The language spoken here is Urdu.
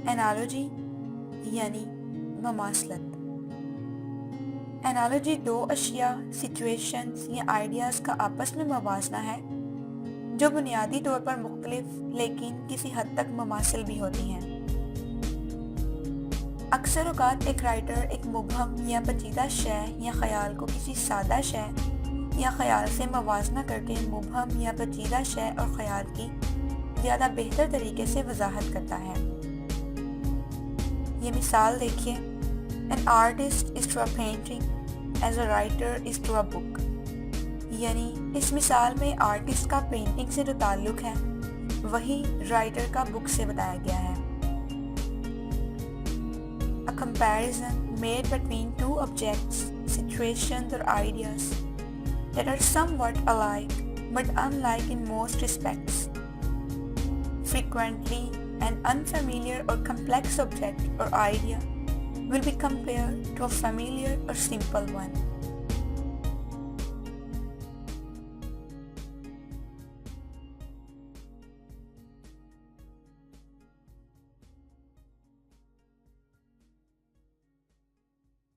انالوجی یعنی مماثلت. انالوجی دو اشیاء، سچویشنز یا آئیڈیاز کا آپس میں موازنہ ہے جو بنیادی طور پر مختلف لیکن کسی حد تک مماثل بھی ہوتی ہیں. اکثر اوقات ایک رائٹر ایک مبہم یا پیچیدہ شے یا خیال کو کسی سادہ شے یا خیال سے موازنہ کر کے مبہم یا پیچیدہ شے اور خیال کی زیادہ بہتر طریقے سے وضاحت کرتا ہے. یہ مثال دیکھیے: An artist is to a painting as a writer is to a book. یعنی اس مثال میں آرٹسٹ کا پینٹنگ سے جو تعلق ہے وہی رائٹر کا بک سے بتایا گیا ہے. A comparison made between two objects, situations or ideas that are somewhat alike but unlike in most respects. Frequently, an unfamiliar or complex object or idea will be compared to a familiar or simple one.